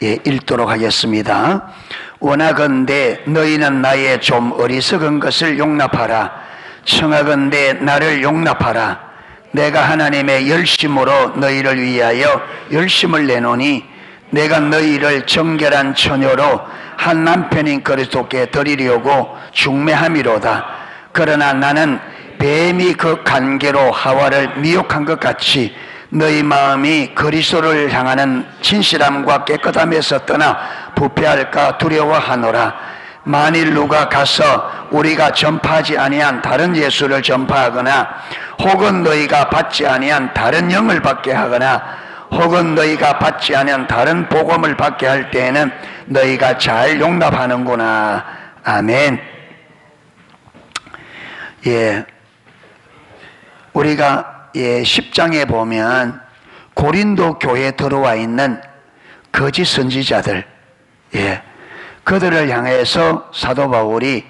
읽도록 하겠습니다. 원하건대 너희는 나의 좀 어리석은 것을 용납하라. 청하건대 나를 용납하라. 내가 하나님의 열심으로 너희를 위하여 열심을 내노니 내가 너희를 정결한 처녀로 한 남편인 그리스도께 드리려고 중매함이로다. 그러나 나는 뱀이 그 관계로 하와를 미혹한 것 같이 너희 마음이 그리스도를 향하는 진실함과 깨끗함에서 떠나 부패할까 두려워하노라. 만일 누가 가서 우리가 전파하지 아니한 다른 예수를 전파하거나 혹은 너희가 받지 아니한 다른 영을 받게 하거나 혹은 너희가 받지 아니한 다른 복음을 받게 할 때에는 너희가 잘 용납하는구나. 아멘. 우리가 10장에 보면 고린도 교회에 들어와 있는 거짓 선지자들, 그들을 향해서 사도 바울이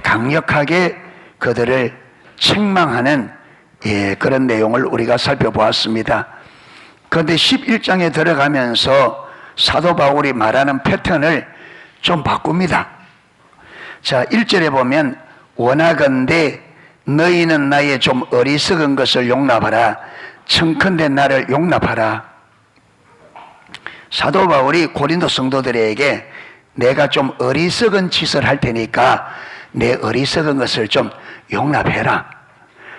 강력하게 그들을 책망하는 그런 내용을 우리가 살펴보았습니다. 그런데 11장에 들어가면서 사도 바울이 말하는 패턴을 좀 바꿉니다. 자, 1절에 보면 원하건대 너희는 나의 좀 어리석은 것을 용납하라. 청컨대 나를 용납하라. 사도 바울이 고린도 성도들에게 내가 좀 어리석은 짓을 할 테니까 내 어리석은 것을 좀 용납해라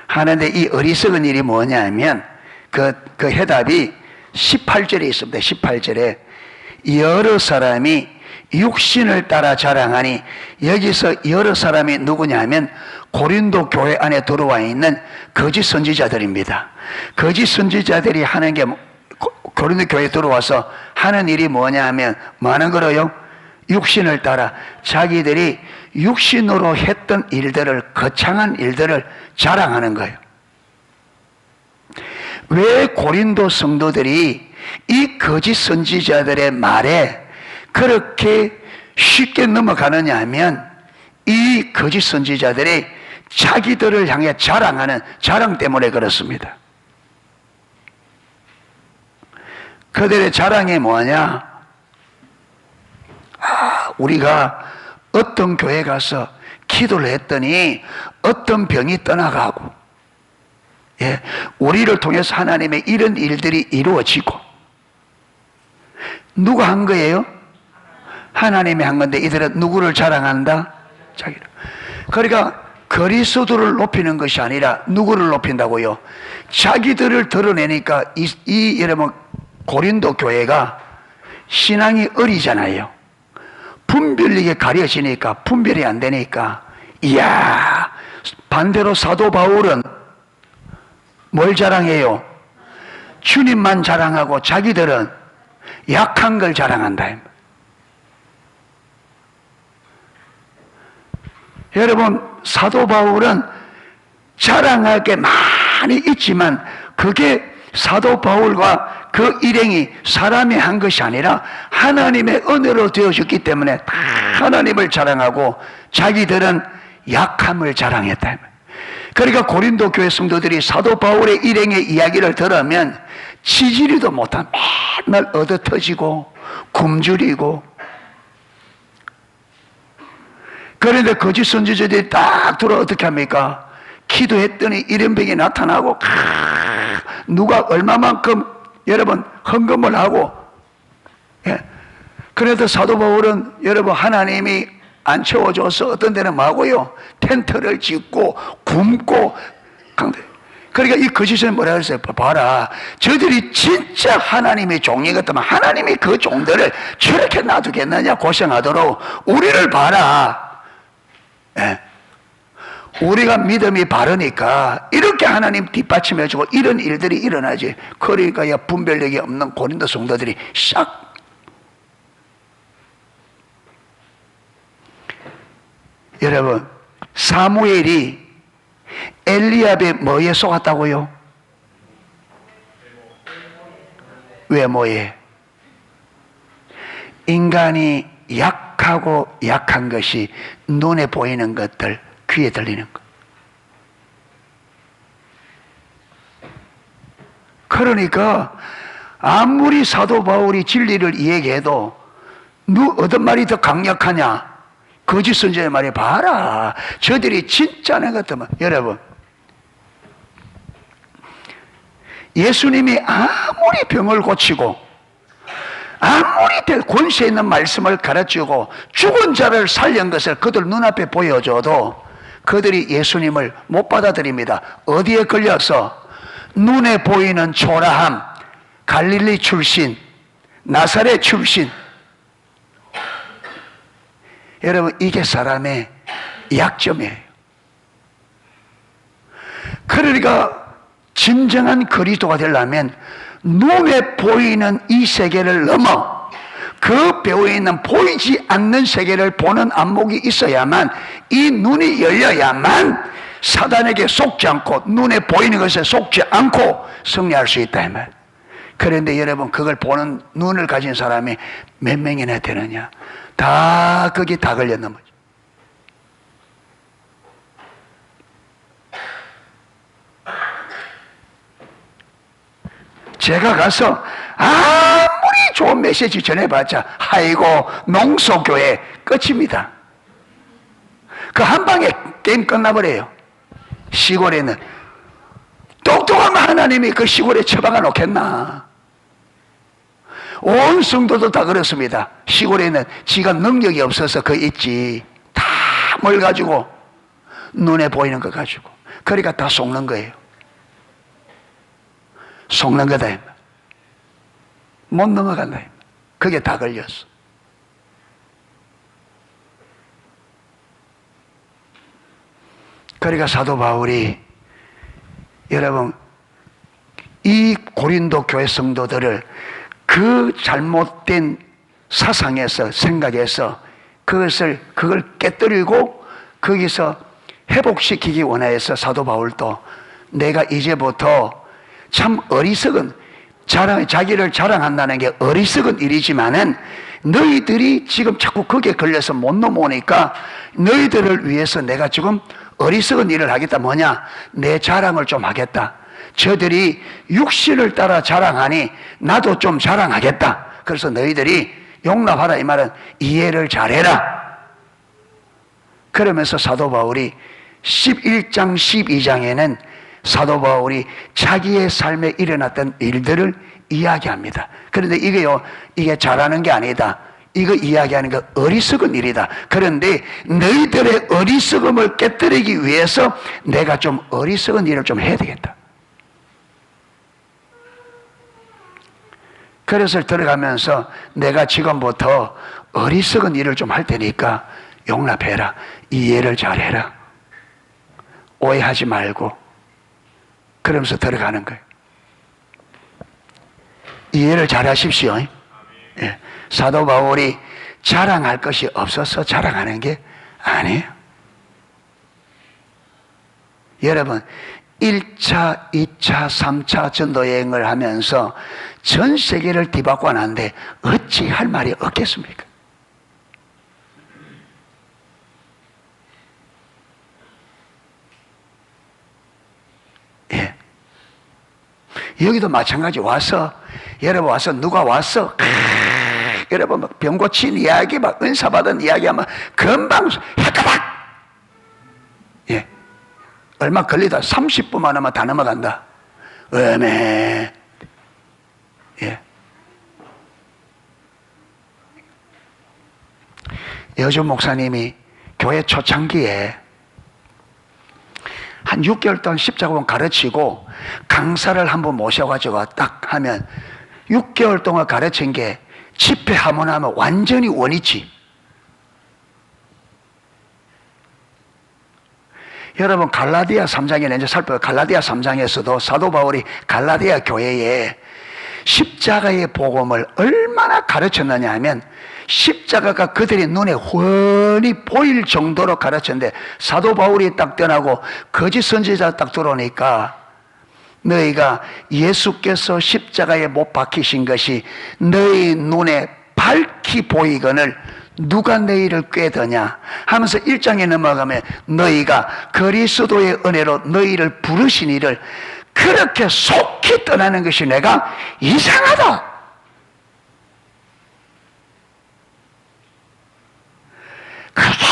하는데, 이 어리석은 일이 뭐냐면 그 해답이 18절에 있습니다. 18절에 여러 사람이 육신을 따라 자랑하니, 여기서 여러 사람이 누구냐면 고린도 교회 안에 들어와 있는 거짓 선지자들입니다. 거짓 선지자들이 하는 게, 고린도 교회에 들어와서 하는 일이 뭐냐면 뭐 하는 거로요? 육신을 따라 자기들이 육신으로 했던 일들을, 거창한 일들을 자랑하는 거예요. 왜 고린도 성도들이 이 거짓 선지자들의 말에 그렇게 쉽게 넘어가느냐 하면, 이 거짓 선지자들이 자기들을 향해 자랑하는 자랑 때문에 그렇습니다. 그들의 자랑이 뭐냐? 우리가 어떤 교회 가서 기도를 했더니 어떤 병이 떠나가고, 우리를 통해서 하나님의 이런 일들이 이루어지고. 누가 한 거예요? 하나님이 한 건데 이들은 누구를 자랑한다? 자기를. 그러니까 그리스도를 높이는 것이 아니라 누구를 높인다고요? 자기들을 드러내니까 여러분, 고린도 교회가 신앙이 어리잖아요. 분별력이 가려지니까, 분별이 안 되니까. 이야, 반대로 사도 바울은 뭘 자랑해요? 주님만 자랑하고 자기들은 약한 걸 자랑한다. 여러분, 사도 바울은 자랑할 게 많이 있지만 그게 사도 바울과 그 일행이 사람이 한 것이 아니라 하나님의 은혜로 되어졌기 때문에 다 하나님을 자랑하고 자기들은 약함을 자랑했다. 그러니까 고린도 교회 성도들이 사도 바울의 일행의 이야기를 들으면 지지리도 못한, 맨날 얻어터지고 굶주리고. 그런데 거짓 선지자들이 딱 들어 어떻게 합니까? 기도했더니 이런 병이 나타나고, 누가 얼마만큼 여러분 헌금을 하고. 그래도 사도 바울은 여러분, 하나님이 안 채워줘서 어떤 데는 뭐하고요? 텐트를 짓고 굶고. 그러니까 이 거짓은 뭐라 그랬어요? 봐라, 저들이 진짜 하나님의 종이 같으면 하나님이 그 종들을 저렇게 놔두겠느냐, 고생하도록. 우리를 봐라. 우리가 믿음이 바르니까 이렇게 하나님 뒷받침해주고 이런 일들이 일어나지. 그러니까 분별력이 없는 고린도 성도들이 싹. 여러분, 사무엘이 엘리압의 뭐에 속았다고요? 외모에. 인간이 약하고 약한 것이 눈에 보이는 것들, 귀에 들리는 것. 그러니까 아무리 사도 바울이 진리를 이야기해도 어떤 말이 더 강력하냐? 거짓 선지자의 말이 봐라. 저들이 진짜네 같으면 여러분, 예수님이 아무리 병을 고치고 아무리 권세 있는 말씀을 가르치고 죽은 자를 살린 것을 그들 눈앞에 보여줘도 그들이 예수님을 못 받아들입니다. 어디에 걸려서? 눈에 보이는 초라함, 갈릴리 출신, 나사렛 출신. 여러분, 이게 사람의 약점이에요. 그러니까 진정한 그리스도가 되려면 눈에 보이는 이 세계를 넘어 그 배후에 있는 보이지 않는 세계를 보는 안목이 있어야만, 이 눈이 열려야만 사단에게 속지 않고 눈에 보이는 것에 속지 않고 승리할 수 있다 이 말. 그런데 여러분, 그걸 보는 눈을 가진 사람이 몇 명이나 되느냐? 다 거기 다 걸렸는 거죠. 제가 가서 아무리 좋은 메시지 전해봤자 아이고 농소교회 끝입니다. 그 한 방에 게임 끝나버려요. 시골에는 똑똑한 하나님이 그 시골에 처박아 놓겠나? 온 성도도 다 그렇습니다. 시골에는 지가 능력이 없어서 그 있지. 다 뭘 가지고? 눈에 보이는 거 가지고. 그러니까 다 속는 거예요. 속는 거다. 못 넘어간다. 그게 다 걸렸어. 그러니까 사도 바울이 여러분, 이 고린도 교회 성도들을 그 잘못된 사상에서, 생각에서 그걸 깨뜨리고 거기서 회복시키기 원하여서 사도 바울도 내가 이제부터 참 어리석은 자기를 자랑한다는 게 어리석은 일이지만은 너희들이 지금 자꾸 거기에 걸려서 못 넘어오니까 너희들을 위해서 내가 지금 어리석은 일을 하겠다. 뭐냐? 내 자랑을 좀 하겠다. 저들이 육신을 따라 자랑하니 나도 좀 자랑하겠다. 그래서 너희들이 용납하라 이 말은 이해를 잘해라. 그러면서 사도 바울이 11장 12장에는 사도 바울이 자기의 삶에 일어났던 일들을 이야기합니다. 그런데 이게 잘하는 게 아니다. 이거 이야기하는 거 어리석은 일이다. 그런데 너희들의 어리석음을 깨뜨리기 위해서 내가 좀 어리석은 일을 좀 해야 되겠다. 그래서 들어가면서 내가 지금부터 어리석은 일을 좀 할 테니까 용납해라. 이해를 잘해라. 오해하지 말고. 그러면서 들어가는 거예요. 이해를 잘하십시오. 예. 사도 바울이 자랑할 것이 없어서 자랑하는 게 아니에요. 여러분, 1차, 2차, 3차 전도 여행을 하면서 전 세계를 뒤바꿔 놨는데 어찌 할 말이 없겠습니까? 예. 여기도 마찬가지 와서, 여러분 와서 누가 왔어? 여러분 막 병 고친 이야기, 막 은사 받은 이야기하면 금방 헷가닥. 예. 얼마 걸리다 30분만 하면 다 넘어간다. 음에. 예. 여주 목사님이 교회 초창기에 한 6개월 동안 십자가원 가르치고 강사를 한번 모셔가지고 딱 하면 6개월 동안 가르친 게 집회 한번 하면 완전히 원위치. 여러분, 갈라디아 3장에 이제 살펴요. 갈라디아 3장에서도 사도 바울이 갈라디아 교회에 십자가의 복음을 얼마나 가르쳤느냐 하면 십자가가 그들의 눈에 훤히 보일 정도로 가르쳤는데 사도 바울이 딱 떠나고 거짓 선지자 딱 들어오니까 너희가 예수께서 십자가에 못 박히신 것이 너희 눈에 밝히 보이거늘 누가 너희를 꾀더냐 하면서 1장에 넘어가면 너희가 그리스도의 은혜로 너희를 부르신 이를 그렇게 속히 떠나는 것이 내가 이상하다. 그다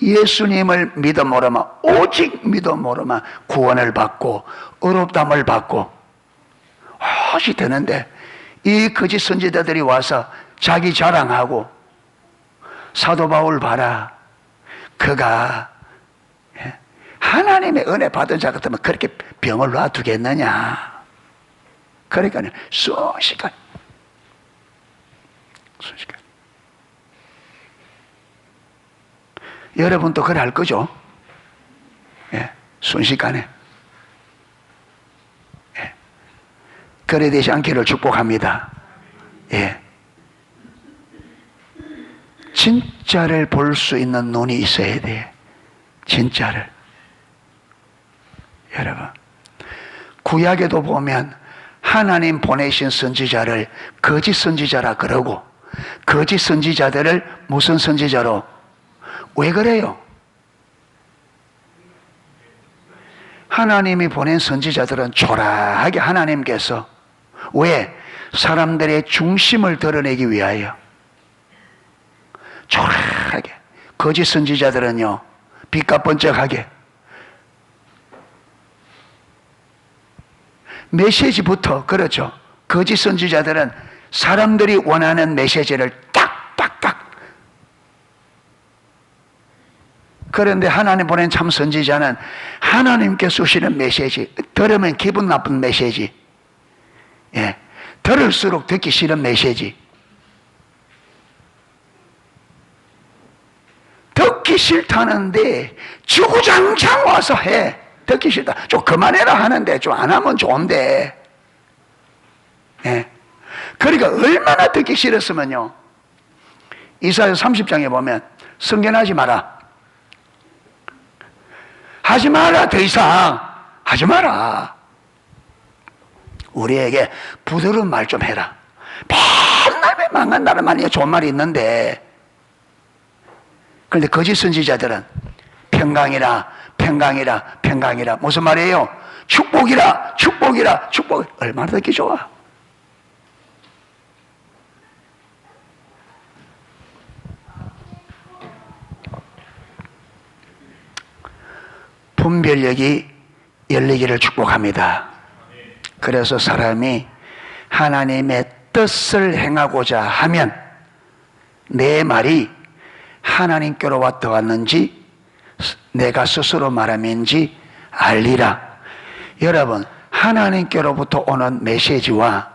예수님을 믿음으로만, 오직 믿음으로만 구원을 받고 의롭다함을 받고 혹시 되는데, 이 거짓 선지자들이 와서 자기 자랑하고, 사도 바울 봐라, 그가 하나님의 은혜 받은 자 같으면 그렇게 병을 놔두겠느냐. 그러니까 순식간에 여러분도 그래 할 거죠? 예, 순식간에. 예, 그래 되지 않기를 축복합니다. 예. 진짜를 볼 수 있는 눈이 있어야 돼. 진짜를. 여러분, 구약에도 보면 하나님 보내신 선지자를 거짓 선지자라 그러고, 거짓 선지자들을 무슨 선지자로? 왜 그래요? 하나님이 보낸 선지자들은 초라하게 하나님께서, 왜? 사람들의 중심을 드러내기 위하여. 초라하게. 거짓 선지자들은요, 빛과 번쩍하게 메시지부터, 그렇죠, 거짓 선지자들은 사람들이 원하는 메시지를 딱딱딱. 그런데 하나님 보낸 참 선지자는 하나님께 주시는 메시지, 들으면 기분 나쁜 메시지, 예, 들을수록 듣기 싫은 메시지, 듣기 싫다는데 주구장창 와서 해. 듣기 싫다. 좀 그만해라 하는데 좀 안 하면 좋은데. 예. 그러니까 얼마나 듣기 싫었으면요, 이사야 30장에 보면 성견하지 마라. 하지 마라. 더 이상 하지 마라. 우리에게 부드러운 말 좀 해라. 맨날 망한다는 말이야. 좋은 말이 있는데. 그런데 거짓 선지자들은 평강이라 평강이라 평강이라, 무슨 말이에요? 축복이라 축복이라 축복. 얼마나 듣기 좋아. 분별력이 열리기를 축복합니다. 그래서 사람이 하나님의 뜻을 행하고자 하면 내 말이 하나님께로 왔는지 내가 스스로 말함인지 알리라. 여러분, 하나님께로부터 오는 메시지와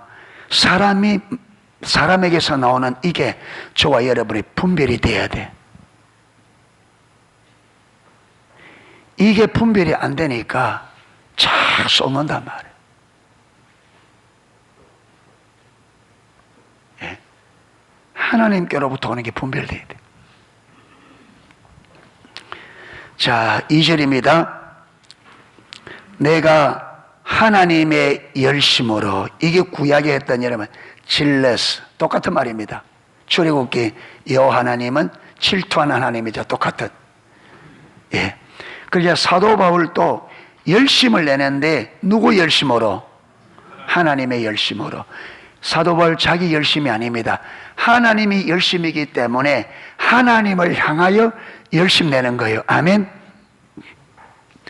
사람에게서 나오는 이게 저와 여러분의 분별이 돼야 돼. 이게 분별이 안 되니까 착 쏟는단 말이에요. 예. 하나님께로부터 오는 게 분별돼야 돼. 자, 2절입니다. 내가 하나님의 열심으로, 이게 구약에 했던, 여러분, 질레스, 똑같은 말입니다. 출애굽기 여호와 하나님은 질투하는 하나님이자 똑같은. 예. 그러자 사도 바울도 열심을 내는데 누구 열심으로? 하나님의 열심으로. 사도 바울 자기 열심이 아닙니다. 하나님이 열심이기 때문에 하나님을 향하여 열심 내는 거예요. 아멘.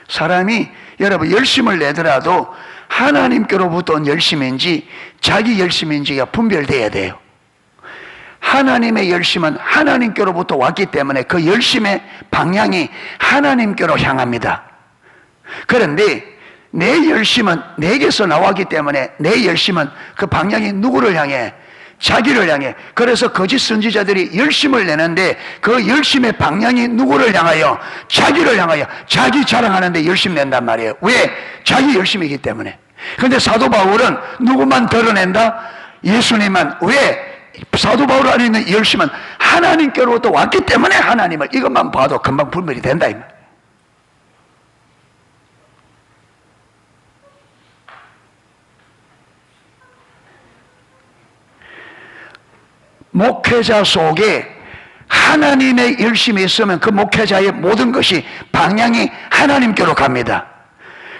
사람이, 여러분, 열심을 내더라도 하나님께로부터 온 열심인지 자기 열심인지가 분별돼야 돼요. 하나님의 열심은 하나님께로부터 왔기 때문에 그 열심의 방향이 하나님께로 향합니다. 그런데 내 열심은 내게서 나왔기 때문에 내 열심은 그 방향이 누구를 향해? 자기를 향해. 그래서 거짓 선지자들이 열심을 내는데 그 열심의 방향이 누구를 향하여? 자기를 향하여. 자기 자랑하는데 열심 낸단 말이에요. 왜? 자기 열심이기 때문에. 그런데 사도 바울은 누구만 드러낸다? 예수님만. 왜? 사도 바울 안에 있는 열심은 하나님께로부터 왔기 때문에 하나님을, 이것만 봐도 금방 분별이 된다 이 말. 목회자 속에 하나님의 열심이 있으면 그 목회자의 모든 것이 방향이 하나님께로 갑니다.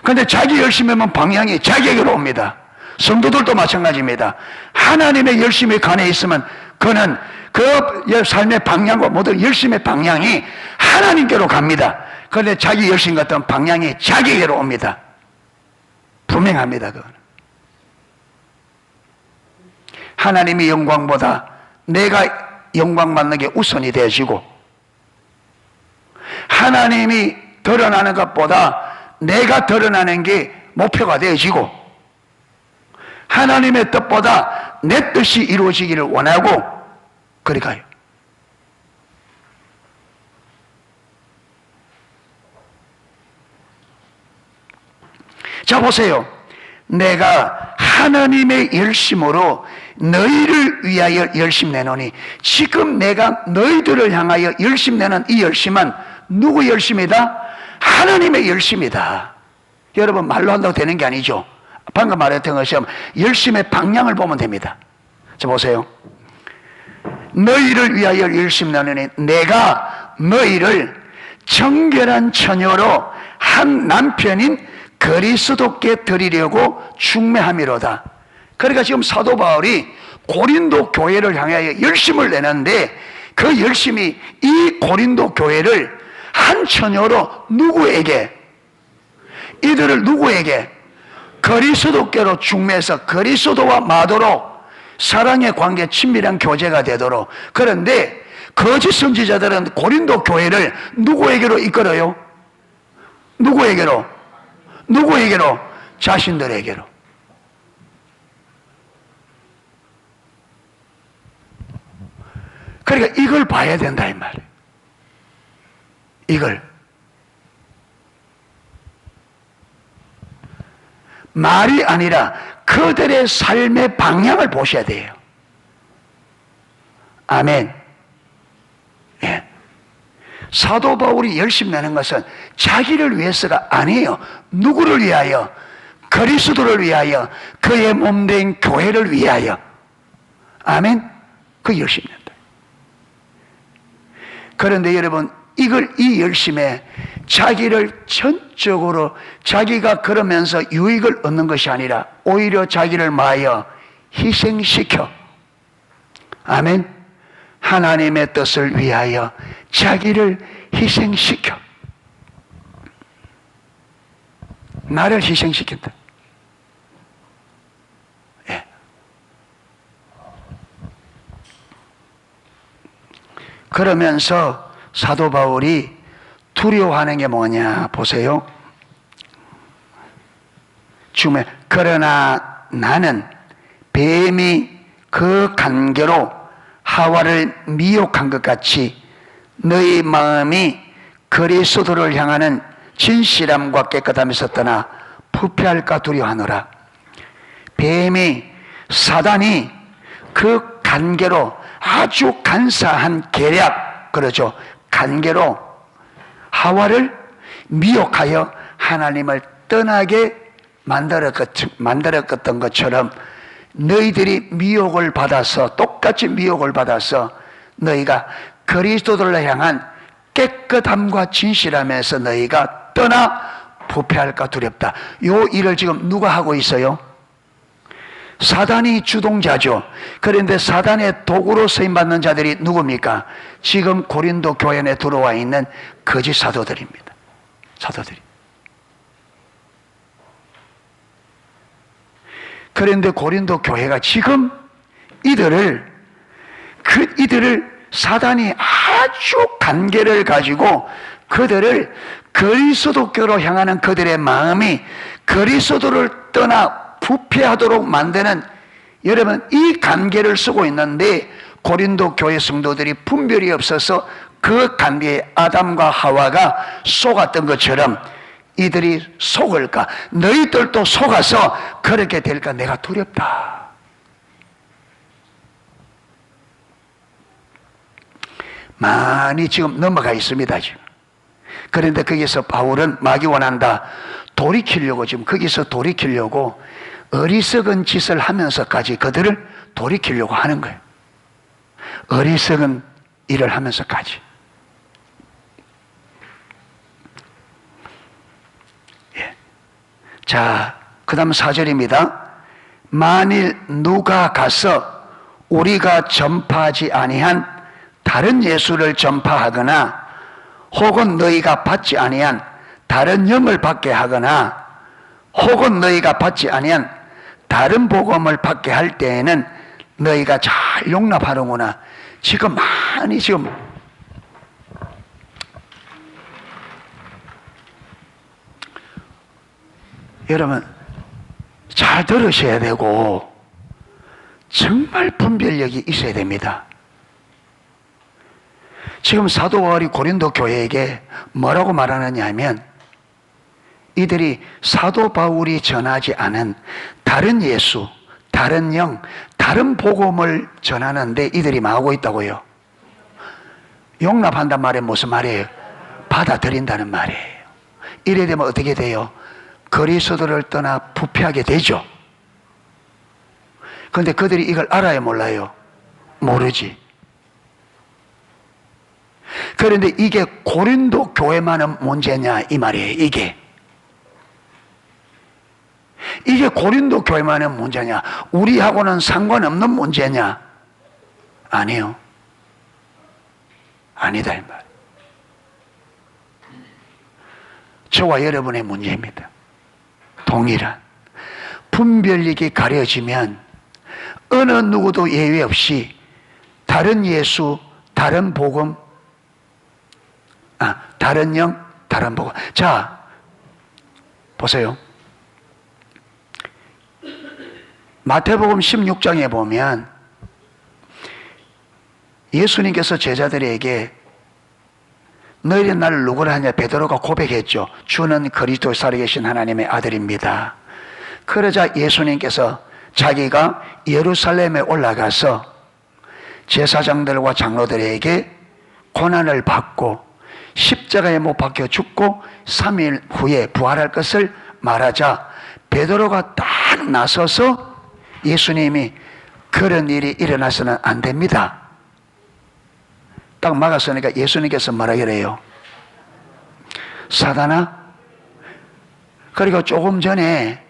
그런데 자기 열심히 하면 방향이 자기에게로 옵니다. 성도들도 마찬가지입니다. 하나님의 열심이 간에 있으면 그는 그 삶의 방향과 모든 열심의 방향이 하나님께로 갑니다. 그런데 자기 열심 같은 방향이 자기에게로 옵니다. 분명합니다. 그건. 하나님의 영광보다 내가 영광 받는 게 우선이 되어지고, 하나님이 드러나는 것보다 내가 드러나는 게 목표가 되어지고, 하나님의 뜻보다 내 뜻이 이루어지기를 원하고 그리 가요. 자, 보세요. 내가 하나님의 열심으로 너희를 위하여 열심 내노니, 지금 내가 너희들을 향하여 열심 내는 이 열심은 누구 열심이다? 하나님의 열심이다. 여러분, 말로 한다고 되는 게 아니죠. 방금 말했던 것처럼 열심의 방향을 보면 됩니다. 자, 보세요. 너희를 위하여 열심 내노니 내가 너희를 정결한 처녀로 한 남편인 그리스도께 드리려고 중매함이로다. 그러니까 지금 사도 바울이 고린도 교회를 향하여 열심을 내는데, 그 열심이 이 고린도 교회를 한 처녀로 누구에게, 이들을 누구에게? 그리스도께로 중매해서 그리스도와 마도로 사랑의 관계, 친밀한 교제가 되도록. 그런데 거짓 선지자들은 고린도 교회를 누구에게로 이끌어요? 누구에게로? 누구에게로? 자신들에게로. 그러니까 이걸 봐야 된다 이 말이에요. 이걸. 말이 아니라 그들의 삶의 방향을 보셔야 돼요. 아멘. 예. 사도 바울이 열심히 내는 것은 자기를 위해서가 아니에요. 누구를 위하여? 그리스도를 위하여, 그의 몸된 교회를 위하여. 아멘. 그 열심히 낸다. 그런데 여러분, 이 열심에 자기를 전적으로 자기가 그러면서 유익을 얻는 것이 아니라 오히려 자기를 마하여 희생시켜, 아멘, 하나님의 뜻을 위하여 자기를 희생시켜, 나를 희생시킨다. 예. 그러면서 사도 바울이 두려워하는 게 뭐냐 보세요. 주면 그러나 나는 뱀이 그 간계로 하와를 미혹한 것 같이 너희 마음이 그리스도를 향하는 진실함과 깨끗함에서 떠나 부패할까 두려워하노라. 뱀이, 사단이 그 간계로, 아주 간사한 계략, 그러죠, 간계로 하와를 미혹하여 하나님을 떠나게 만들었던 것처럼 너희들이 미혹을 받아서, 똑같이 미혹을 받아서 너희가 그리스도를 향한 깨끗함과 진실함에서 너희가 떠나 부패할까 두렵다. 요 일을 지금 누가 하고 있어요? 사단이 주동자죠. 그런데 사단의 도구로 쓰임받는 자들이 누굽니까? 지금 고린도 교회 내 들어와 있는 거짓 사도들입니다. 사도들이. 그런데 고린도 교회가 지금 이들을 사단이 아주 간계를 가지고 그들을 그리스도교로 향하는 그들의 마음이 그리스도를 떠나 부패하도록 만드는, 여러분, 이 관계를 쓰고 있는데 고린도 교회 성도들이 분별이 없어서 그 관계에 아담과 하와가 속았던 것처럼 이들이 속을까, 너희들도 속아서 그렇게 될까 내가 두렵다. 많이 지금 넘어가 있습니다 지금. 그런데 거기서 바울은 막이 원한다, 돌이키려고, 지금 거기서 돌이키려고 어리석은 짓을 하면서까지 그들을 돌이키려고 하는 거예요. 어리석은 일을 하면서까지. 예. 자, 그 다음 4절입니다. 만일 누가 가서 우리가 전파하지 아니한 다른 예수를 전파하거나 혹은 너희가 받지 아니한 다른 영을 받게 하거나 혹은 너희가 받지 아니한 다른 복음을 받게 할 때에는 너희가 잘 용납하는구나. 지금 많이 여러분 잘 들으셔야 되고 정말 분별력이 있어야 됩니다. 지금 사도 바울이 고린도 교회에게 뭐라고 말하느냐 하면 이들이 사도 바울이 전하지 않은 다른 예수, 다른 영, 다른 복음을 전하는데 이들이 망하고 있다고요. 용납한단 말이 무슨 말이에요? 받아들인다는 말이에요. 이래 되면 어떻게 돼요? 그리스도를 떠나 부패하게 되죠. 그런데 그들이 이걸 알아요, 몰라요? 모르지. 그런데 이게 고린도 교회만은 문제냐 이 말이에요. 이게 고린도 교회만의 문제냐? 우리하고는 상관없는 문제냐? 아니요. 아니다 이 말. 저와 여러분의 문제입니다. 동일한 분별력이 가려지면 어느 누구도 예외 없이 다른 예수, 다른 복음, 다른 영, 다른 복음. 자, 보세요. 마태복음 16장에 보면 예수님께서 제자들에게 너희는 나를 누구라 하냐 베드로가 고백했죠. 주는 그리스도 살아계신 하나님의 아들입니다. 그러자 예수님께서 자기가 예루살렘에 올라가서 제사장들과 장로들에게 고난을 받고 십자가에 못 박혀 죽고 3일 후에 부활할 것을 말하자 베드로가 딱 나서서 예수님이 그런 일이 일어나서는 안 됩니다. 딱 막았으니까 예수님께서 뭐라 그래요? 사단아, 그리고 조금 전에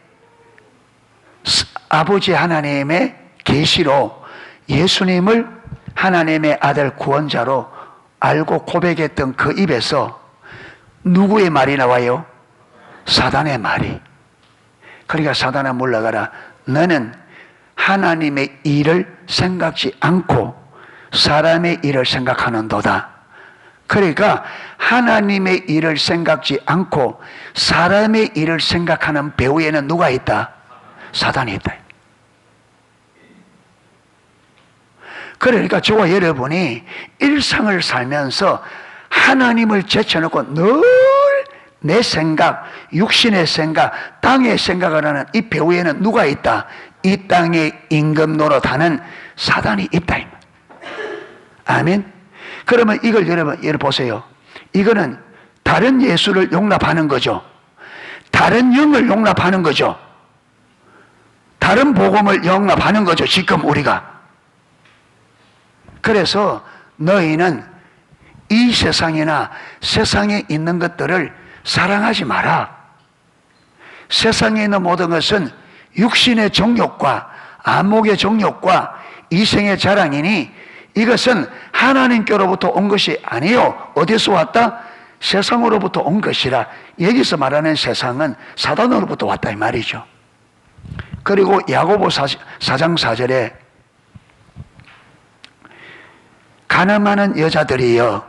아버지 하나님의 계시로 예수님을 하나님의 아들 구원자로 알고 고백했던 그 입에서 누구의 말이 나와요? 사단의 말이. 그러니까 사단아 물러가라. 너는 하나님의 일을 생각지 않고 사람의 일을 생각하는도다. 그러니까 하나님의 일을 생각지 않고 사람의 일을 생각하는 배후에는 누가 있다? 사단이 있다. 그러니까 저와 여러분이 일상을 살면서 하나님을 제쳐놓고 늘 내 생각, 육신의 생각, 땅의 생각을 하는 이 배후에는 누가 있다? 이 땅에 임금 노릇하는 사단이 있다. 아멘. 그러면 이걸 여러분 보세요. 이거는 다른 예수를 용납하는 거죠. 다른 영을 용납하는 거죠. 다른 복음을 용납하는 거죠. 지금 우리가. 그래서 너희는 이 세상이나 세상에 있는 것들을 사랑하지 마라. 세상에 있는 모든 것은 육신의 정욕과 안목의 정욕과 이생의 자랑이니 이것은 하나님께로부터 온 것이 아니요. 어디서 왔다? 세상으로부터 온 것이라. 여기서 말하는 세상은 사단으로부터 왔다 이 말이죠. 그리고 야고보 4장 4절에 가늠하는 여자들이여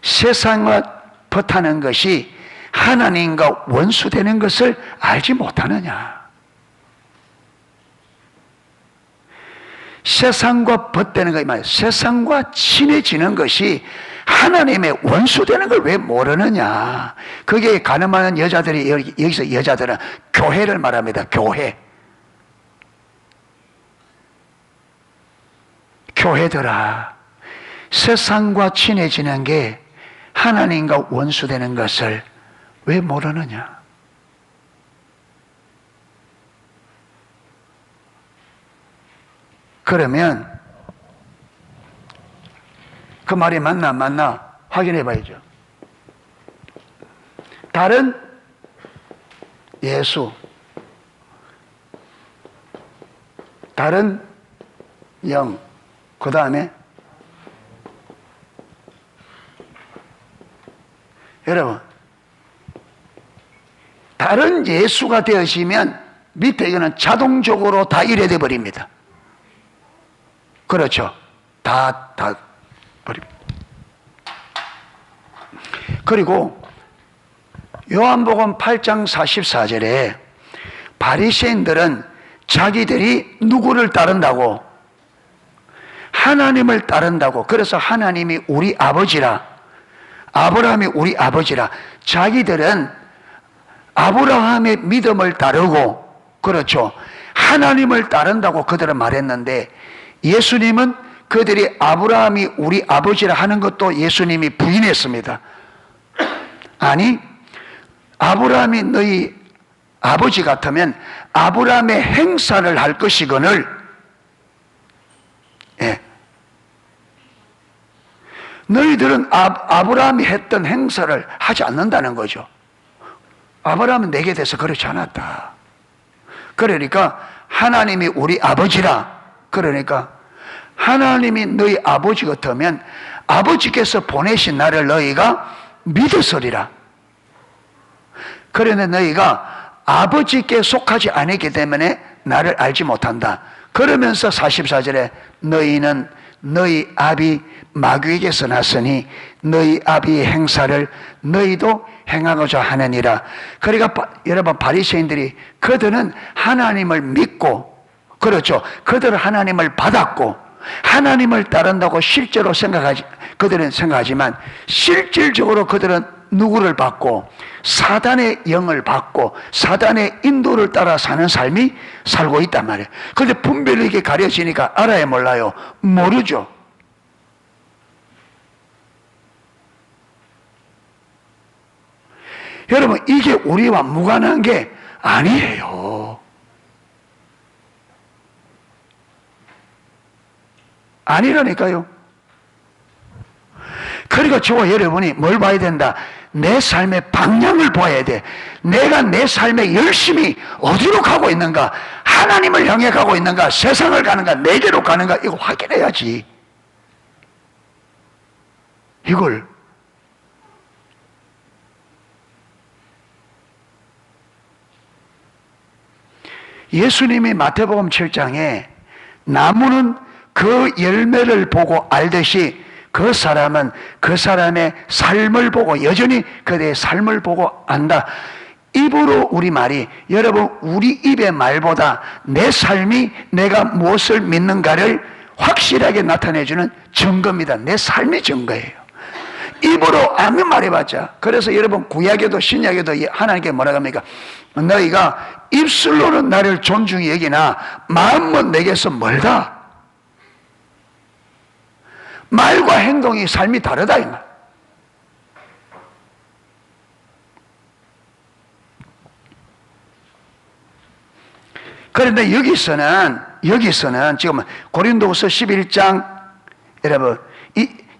세상을 벗하는 것이 하나님과 원수되는 것을 알지 못하느냐. 세상과 벗되는 것, 말이에요. 세상과 친해지는 것이 하나님의 원수되는 걸 왜 모르느냐. 그게 가늠하는 여자들이, 여기서 여자들은 교회를 말합니다. 교회들아, 세상과 친해지는 게 하나님과 원수되는 것을 왜 모르느냐. 그러면 그 말이 맞나 안 맞나 확인해 봐야죠. 다른 예수, 다른 영, 그 다음에 여러분, 다른 예수가 되어지면 밑에 이거는 자동적으로 다 이래 돼 버립니다. 그렇죠? 다 버립니다. 그리고 요한복음 8장 44절에 바리새인들은 자기들이 누구를 따른다고? 하나님을 따른다고. 그래서 하나님이 우리 아버지라, 아브라함이 우리 아버지라, 자기들은 아브라함의 믿음을 따르고, 그렇죠, 하나님을 따른다고 그들은 말했는데, 예수님은 그들이 아브라함이 우리 아버지라 하는 것도 예수님이 부인했습니다. 아니, 아브라함이 너희 아버지 같으면 아브라함의 행사를 할 것이거늘, 예, 너희들은 아브라함이 했던 행사를 하지 않는다는 거죠. 아브라함은 내게 대해서 그렇지 않았다. 그러니까 하나님이 우리 아버지라, 그러니까 하나님이 너희 아버지 같으면 아버지께서 보내신 나를 너희가 믿으리라. 그런데 너희가 아버지께 속하지 않았기 때문에 나를 알지 못한다. 그러면서 44절에 너희는 너희 아비 마귀에게서 났으니 너희 아비의 행사를 너희도 행하고자 하느니라. 그러니까 여러분, 바리새인들이 그들은 하나님을 믿고, 그렇죠, 그들은 하나님을 받았고 하나님을 따른다고 실제로 그들은 생각하지만 실질적으로 그들은 누구를 받고? 사단의 영을 받고 사단의 인도를 따라 사는 삶이 살고 있단 말이에요. 그런데 분별이 이게 가려지니까 알아요, 몰라요? 모르죠. 여러분, 이게 우리와 무관한 게 아니에요. 아니라니까요. 그러니까 저와 여러분이 뭘 봐야 된다? 내 삶의 방향을 봐야 돼. 내가 내 삶에 열심히 어디로 가고 있는가? 하나님을 향해 가고 있는가? 세상을 가는가? 내게로 가는가? 이거 확인해야지. 이걸 예수님이 마태복음 7장에 나무는 그 열매를 보고 알듯이 그 사람은 그 사람의 삶을 보고, 여전히 그들의 삶을 보고 안다. 입으로 우리말이, 여러분, 우리 입의 말보다 내 삶이 내가 무엇을 믿는가를 확실하게 나타내주는 증거입니다. 내 삶이 증거예요. 입으로 아무 말해봤자. 그래서 여러분, 구약에도 신약에도 하나님께 뭐라고 합니까? 너희가 입술로는 나를 존중히 여기나 마음은 내게서 멀다. 말과 행동이 삶이 다르다 이 말. 그런데 여기서는 지금 고린도후서 11장, 여러분,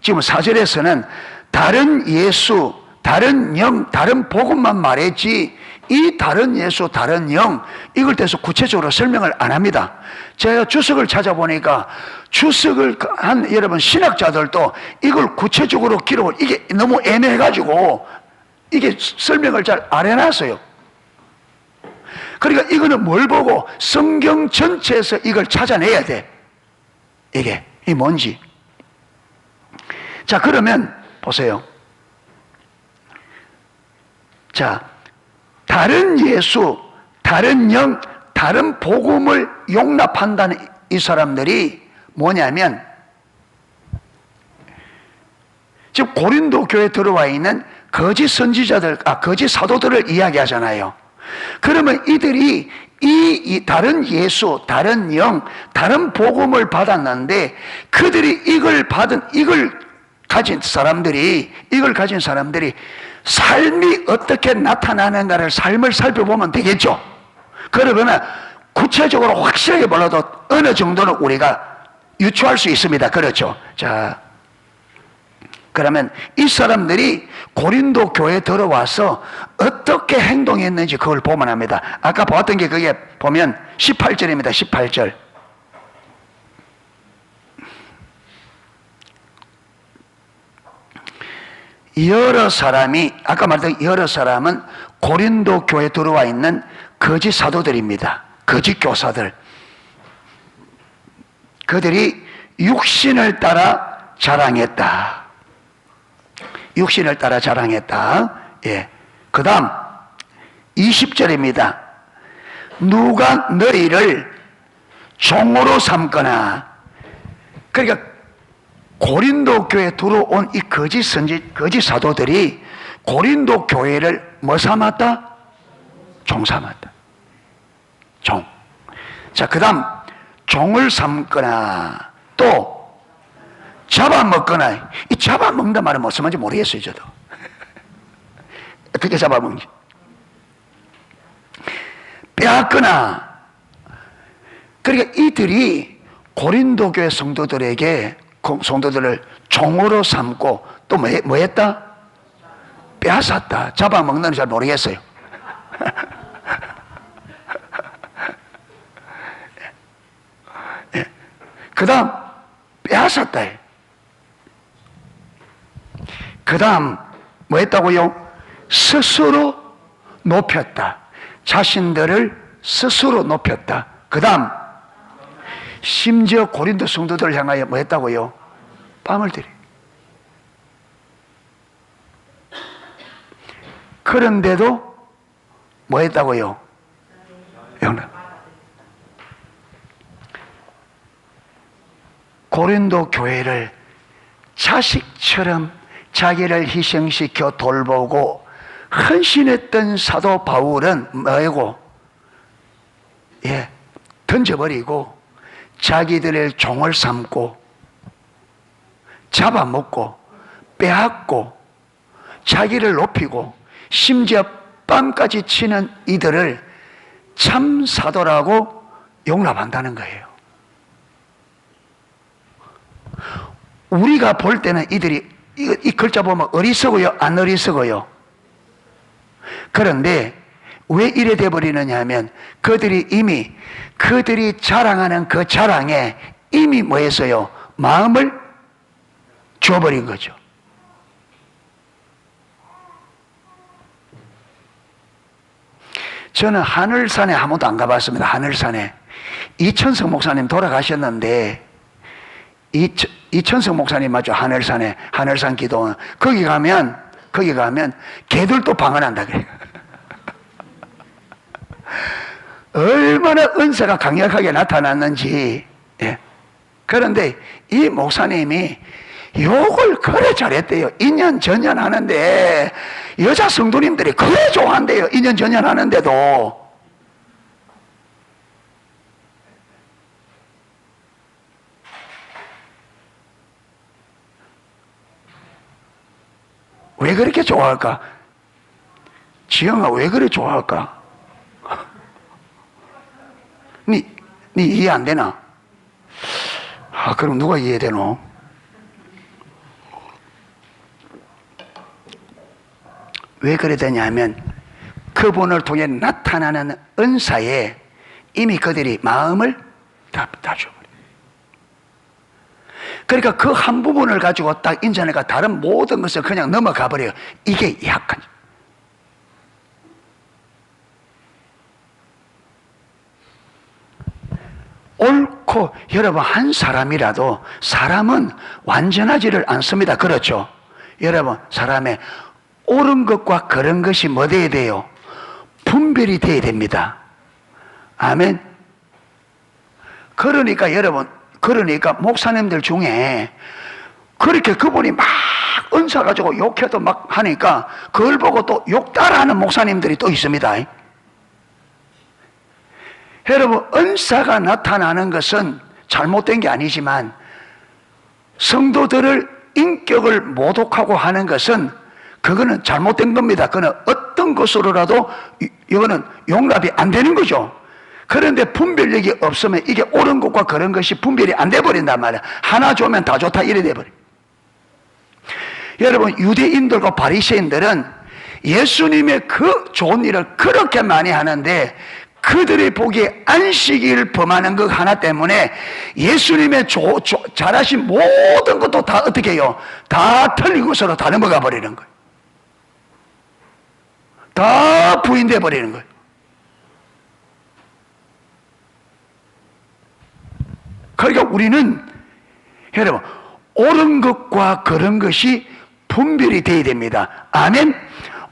지금 4절에서는 다른 예수, 다른 영, 다른 복음만 말했지, 이 다른 예수, 다른 영, 이걸 대해서 구체적으로 설명을 안 합니다. 제가 주석을 찾아보니까 주석을 한 여러분 신학자들도 이걸 구체적으로 기록을, 이게 너무 애매해가지고 이게 설명을 잘 안 해놨어요. 그러니까 이거는 뭘 보고? 성경 전체에서 이걸 찾아내야 돼. 이게 뭔지. 자, 그러면 보세요. 자, 다른 예수, 다른 영, 다른 복음을 용납한다는 이 사람들이 뭐냐면, 지금 고린도 교회에 들어와 있는 거짓 선지자들, 거짓 사도들을 이야기하잖아요. 그러면 이들이 이 다른 예수, 다른 영, 다른 복음을 받았는데, 그들이 이걸 가진 사람들이 삶이 어떻게 나타나는가를 삶을 살펴보면 되겠죠. 그러면 구체적으로 확실하게 몰라도 어느 정도는 우리가 유추할 수 있습니다. 그렇죠. 자, 그러면 이 사람들이 고린도 교회에 들어와서 어떻게 행동했는지 그걸 보면 합니다. 아까 보았던 게 그게 보면 18절입니다. 18절. 여러 사람이, 아까 말했던 여러 사람은 고린도 교회에 들어와 있는 거짓 사도들입니다. 거짓 교사들. 그들이 육신을 따라 자랑했다. 육신을 따라 자랑했다. 예. 그 다음 20절입니다. 누가 너희를 종으로 삼거나, 그러니까 고린도 교회에 들어온 이 거짓 사도들이 고린도 교회를 뭐 삼았다? 종 삼았다. 종. 자, 그 다음 종을 삼거나 또 잡아먹거나. 이 잡아먹는다 말은 무슨 말인지 모르겠어요, 저도. 어떻게 잡아먹는지. 빼앗거나. 그러니까 이들이 고린도 교회 성도들에게, 성도들을 종으로 삼고 또 뭐 했다? 빼앗았다. 잡아먹는 잘 모르겠어요. 예. 그 다음 빼앗았다. 그 다음 뭐 했다고요? 스스로 높였다. 자신들을 스스로 높였다. 그 다음 심지어 고린도 성도들을 향하여 뭐 했다고요? 뺨을 때려. 그런데도 뭐 했다고요? 고린도 교회를 자식처럼 자기를 희생시켜 돌보고 헌신했던 사도 바울은 뭐고? 예, 던져버리고 자기들의 종을 삼고 잡아먹고 빼앗고 자기를 높이고 심지어 뺨까지 치는 이들을 참 사도라고 용납한다는 거예요. 우리가 볼 때는 이들이 이 글자 보면 어리석어요? 안 어리석어요? 그런데 왜 이래 돼버리느냐 하면 그들이 자랑하는 그 자랑에 이미 뭐 했어요? 마음을 줘버린 거죠. 저는 하늘산에 한 번도 안 가봤습니다. 하늘산에. 이천석 목사님 돌아가셨는데 이천석 목사님 맞죠? 하늘산에, 하늘산 기도원. 거기 가면 개들도 방언한다 그래요. 얼마나 은사가 강력하게 나타났는지. 예. 그런데 이 목사님이 욕을 그래 잘했대요. 2년 전년 하는데 여자 성도님들이 그래 좋아한대요. 2년 전년 하는데도. 왜 그렇게 좋아할까? 지영아, 왜 그래 좋아할까? 니 이해 안 되나? 아, 그럼 누가 이해되노? 왜 그래 되냐 하면 그분을 통해 나타나는 은사에 이미 그들이 마음을 다 줘버려요. 그러니까 그 한 부분을 가지고 딱 인정하니까 다른 모든 것을 그냥 넘어가 버려요. 이게 약한. 옳고, 여러분, 한 사람이라도 사람은 완전하지를 않습니다. 그렇죠? 여러분, 사람의 옳은 것과 그런 것이 뭐 돼야 돼요? 분별이 돼야 됩니다. 아멘. 그러니까 여러분, 목사님들 중에 그렇게 그분이 막 은사 가지고 욕해도 막 하니까 그걸 보고 또 욕 따라하는 목사님들이 또 있습니다. 여러분, 은사가 나타나는 것은 잘못된 게 아니지만 성도들을 인격을 모독하고 하는 것은 그거는 잘못된 겁니다. 그거는 어떤 것으로라도 이거는 용납이 안 되는 거죠. 그런데 분별력이 없으면 이게 옳은 것과 그런 것이 분별이 안 돼버린단 말이야. 하나 좋으면 다 좋다 이래 돼버려. 여러분, 유대인들과 바리새인들은 예수님의 그 좋은 일을 그렇게 많이 하는데 그들이 보기에 안식일 범하는 것 하나 때문에 예수님의 잘하신 모든 것도 다 어떻게 해요? 다 틀린 것으로 다 넘어가 버리는 거예요. 다 부인돼 버리는 거예요. 그러니까 우리는 여러분, 옳은 것과 그런 것이 분별이 되어야 됩니다. 아멘.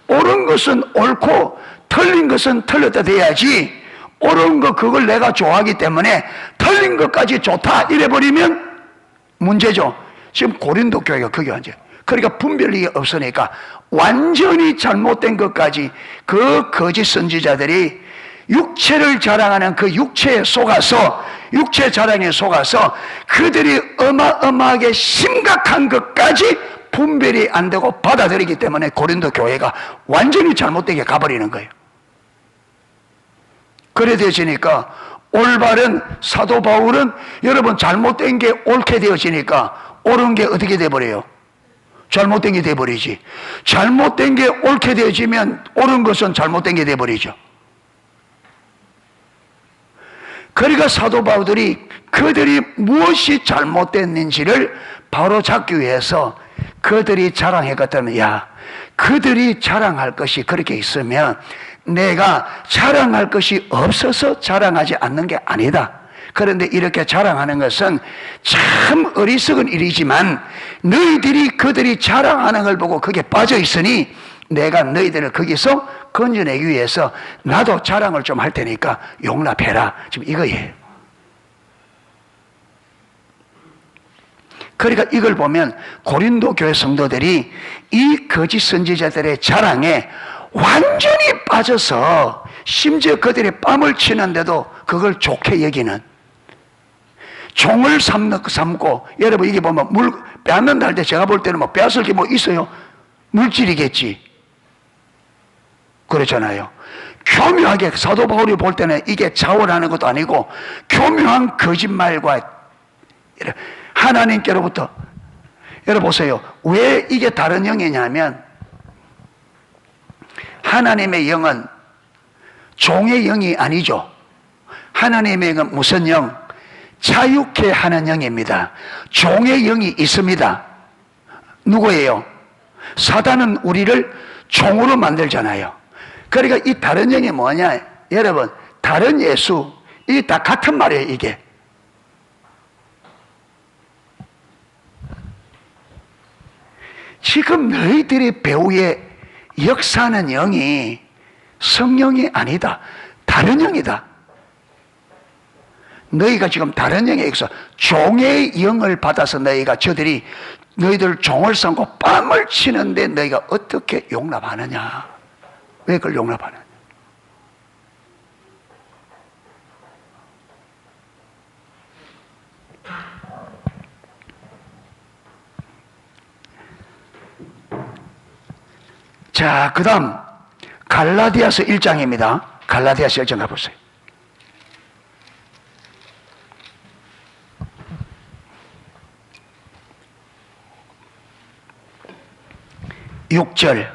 옳은 것은 옳고 틀린 것은 틀렸다 돼야지, 옳은 것 그걸 내가 좋아하기 때문에 틀린 것까지 좋다 이래버리면 문제죠. 지금 고린도 교회가 거기 앉아요. 그러니까 분별력이 없으니까 완전히 잘못된 것까지 그 거짓 선지자들이 육체를 자랑하는 그 육체에 속아서, 육체 자랑에 속아서 그들이 어마어마하게 심각한 것까지 분별이 안 되고 받아들이기 때문에 고린도 교회가 완전히 잘못되게 가버리는 거예요. 그래 되어지니까 올바른 사도 바울은 여러분 잘못된 게 옳게 되어지니까 옳은 게 어떻게 돼버려요? 잘못된 게 돼버리지. 잘못된 게 옳게 되어지면 옳은 것은 잘못된 게 돼버리죠. 그러니까 사도 바울들이 그들이 무엇이 잘못됐는지를 바로 잡기 위해서 그들이 자랑했다면, 야, 그들이 자랑할 것이 그렇게 있으면 내가 자랑할 것이 없어서 자랑하지 않는 게 아니다. 그런데 이렇게 자랑하는 것은 참 어리석은 일이지만 너희들이 그들이 자랑하는 걸 보고 그게 빠져 있으니 내가 너희들을 거기서 건져내기 위해서 나도 자랑을 좀 할 테니까 용납해라. 지금 이거예요. 그러니까 이걸 보면 고린도 교회 성도들이 이 거짓 선지자들의 자랑에 완전히 빠져서 심지어 그들의 뺨을 치는데도 그걸 좋게 여기는, 종을 삼고, 여러분 이게 보면 빼앗는다 할 때 제가 볼 때는 뭐 빼앗을 게 뭐 있어요? 물질이겠지. 그렇잖아요. 교묘하게 사도 바울이 볼 때는 이게 자원하는 것도 아니고 교묘한 거짓말과 하나님께로부터, 여러분 보세요. 왜 이게 다른 영이냐면 하나님의 영은 종의 영이 아니죠. 하나님의 영은 무슨 영? 자유케 하는 영입니다. 종의 영이 있습니다. 누구예요? 사단은 우리를 종으로 만들잖아요. 그러니까 이 다른 영이 뭐냐? 여러분, 다른 예수, 이게 다 같은 말이에요, 이게. 지금 너희들의 배후에 역사하는 영이 성령이 아니다. 다른 영이다. 너희가 지금 다른 영에 있어 종의 영을 받아서 저들이 너희들 종을 삼고 뺨을 치는데 너희가 어떻게 용납하느냐? 왜 그걸 용납하느냐? 자, 그 다음 갈라디아서 1장입니다. 갈라디아서 1장 가보세요. 6절.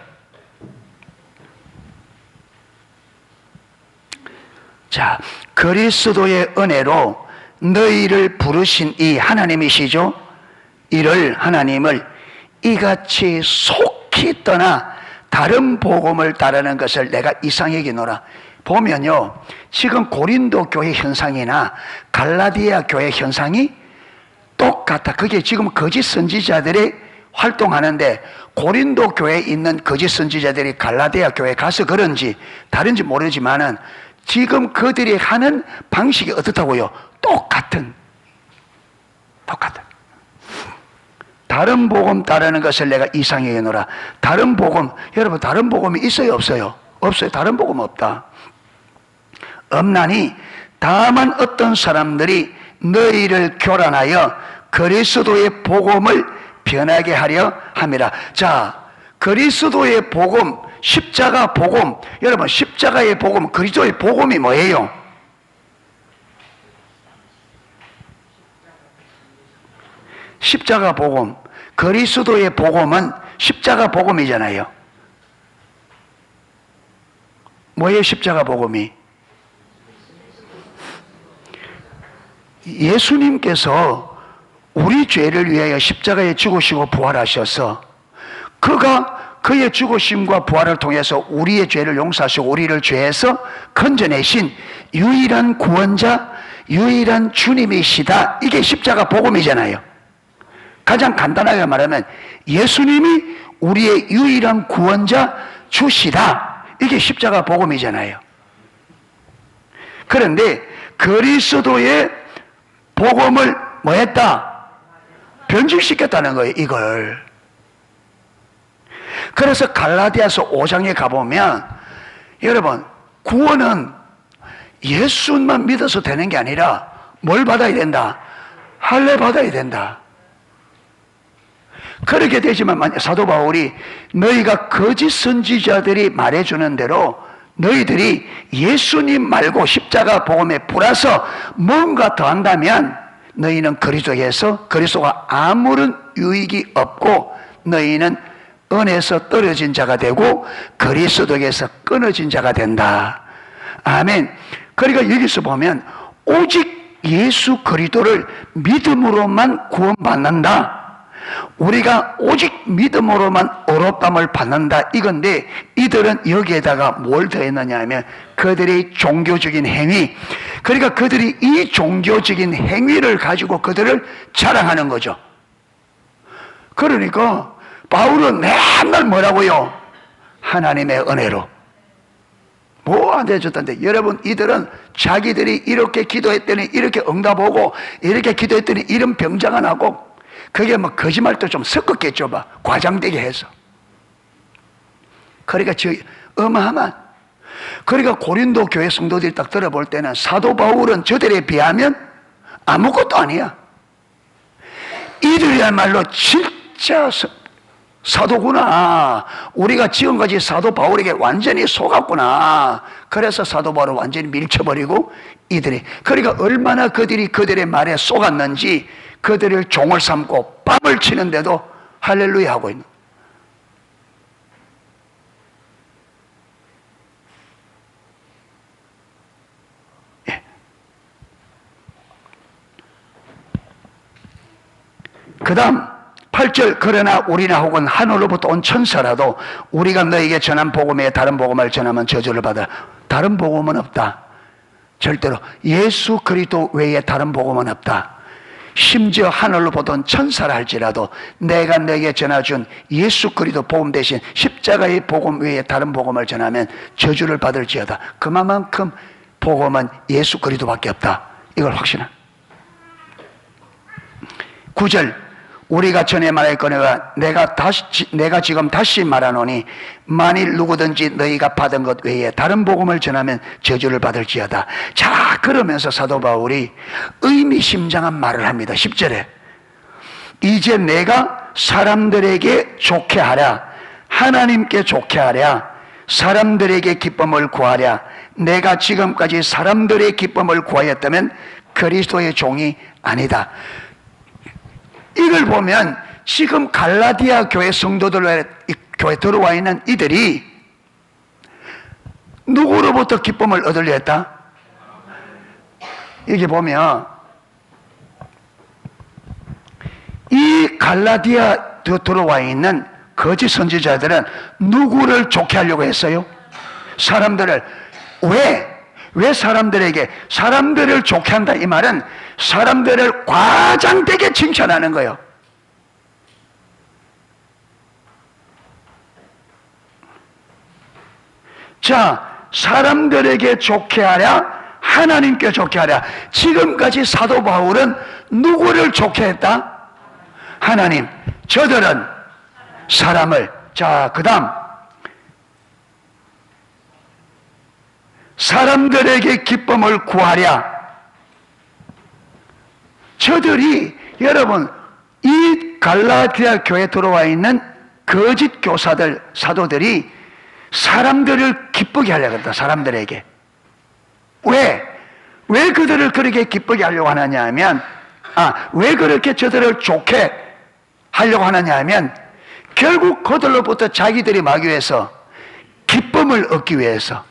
자, 그리스도의 은혜로 너희를 부르신 이 하나님이시죠? 이를 하나님을 이같이 속히 떠나 다른 복음을 따르는 것을 내가 이상히 여기노라. 보면요, 지금 고린도 교회 현상이나 갈라디아 교회 현상이 똑같아. 그게 지금 거짓 선지자들이 활동하는데 고린도 교회에 있는 거짓 선지자들이 갈라디아 교회에 가서 그런지 다른지 모르지만은 지금 그들이 하는 방식이 어떻다고요? 똑같은. 다른 복음 따르는 것을 내가 이상히 여기노라. 다른 복음, 여러분 다른 복음이 있어요, 없어요? 없어요. 다른 복음 없다. 없나니 다만 어떤 사람들이 너희를 교란하여 그리스도의 복음을 변하게 하려 함이라. 자, 그리스도의 복음, 십자가 복음, 여러분 십자가의 복음, 그리스도의 복음이 뭐예요? 십자가 복음, 그리스도의 복음은 십자가 복음이잖아요. 뭐예요, 십자가 복음이? 예수님께서 우리 죄를 위하여 십자가에 죽으시고 부활하셔서 그가 그의 죽으심과 부활을 통해서 우리의 죄를 용서하시고 우리를 죄에서 건져내신 유일한 구원자, 유일한 주님이시다. 이게 십자가 복음이잖아요. 가장 간단하게 말하면 예수님이 우리의 유일한 구원자, 주시다. 이게 십자가 복음이잖아요. 그런데 그리스도의 복음을 뭐 했다? 변질시켰다는 거예요, 이걸. 그래서 갈라디아서 5장에 가보면 여러분, 구원은 예수만 믿어서 되는 게 아니라 뭘 받아야 된다? 할례 받아야 된다. 그렇게 되지만 만약 사도 바울이 너희가 거짓 선지자들이 말해주는 대로 너희들이 예수님 말고 십자가 복음에 불어서 뭔가 더 한다면 너희는 그리스도가 아무런 유익이 없고 너희는 은혜에서 떨어진 자가 되고 그리스도에서 끊어진 자가 된다. 아멘. 그러니까 여기서 보면 오직 예수 그리스도를 믿음으로만 구원받는다. 우리가 오직 믿음으로만 의롭다함을 받는다 이건데, 이들은 여기에다가 뭘 더했느냐 하면 그들의 종교적인 행위, 그러니까 그들이 이 종교적인 행위를 가지고 그들을 자랑하는 거죠. 그러니까 바울은 맨날 뭐라고요? 하나님의 은혜로 뭐 안 해줬던데, 여러분 이들은 자기들이 이렇게 기도했더니 이렇게 응답오고 이렇게 기도했더니 이런 병자가 나고, 그게 뭐 거짓말도 좀 섞었겠죠, 과장되게 해서. 그러니까 어마어마한, 그러니까 고린도 교회 성도들이 딱 들어볼 때는 사도 바울은 저들에 비하면 아무것도 아니야. 이들이야말로 진짜 사도구나. 우리가 지금까지 사도 바울에게 완전히 속았구나. 그래서 사도 바울을 완전히 밀쳐버리고 이들이, 그러니까 얼마나 그들의 말에 속았는지 그들을 종을 삼고 뺨을 치는데도 할렐루야 하고 있는. 예. 그 다음 8절, 그러나 우리나 혹은 하늘로부터 온 천사라도 우리가 너에게 전한 복음 외에 다른 복음을 전하면 저주를 받아. 다른 복음은 없다. 절대로 예수 그리스도 외에 다른 복음은 없다. 심지어 하늘로 보던 천사라 할지라도 내가 너에게 전해준 예수 그리스도 복음 대신 십자가의 복음 외에 다른 복음을 전하면 저주를 받을지어다. 그만큼 복음은 예수 그리스도밖에 없다. 이걸 확신한. 9절, 우리가 전에 말했거니와 내가 지금 다시 말하노니 만일 누구든지 너희가 받은 것 외에 다른 복음을 전하면 저주를 받을지어다. 자, 그러면서 사도 바울이 의미심장한 말을 합니다. 10절에 이제 내가 사람들에게 좋게 하랴, 하나님께 좋게 하랴, 사람들에게 기쁨을 구하랴. 내가 지금까지 사람들의 기쁨을 구하였다면 그리스도의 종이 아니다. 이걸 보면 지금 갈라디아 교회 성도들, 교회 들어와 있는 이들이 누구로부터 기쁨을 얻으려 했다? 여기 보면 이 갈라디아 들어와 있는 거짓 선지자들은 누구를 좋게 하려고 했어요? 사람들을. 왜 사람들에게, 사람들을 좋게 한다 이 말은 사람들을 과장되게 칭찬하는 거예요. 자, 사람들에게 좋게 하랴, 하나님께 좋게 하랴. 지금까지 사도 바울은 누구를 좋게 했다? 하나님. 저들은 사람을. 자, 그 다음 사람들에게 기쁨을 구하랴. 저들이, 여러분, 이 갈라디아 교회에 들어와 있는 거짓 교사들, 사도들이 사람들을 기쁘게 하려고 한다. 사람들에게. 왜 그들을 그렇게 기쁘게 하려고 하느냐 하면, 왜 그렇게 저들을 좋게 하려고 하느냐 하면, 결국 그들로부터 자기들이 막기 위해서, 기쁨을 얻기 위해서.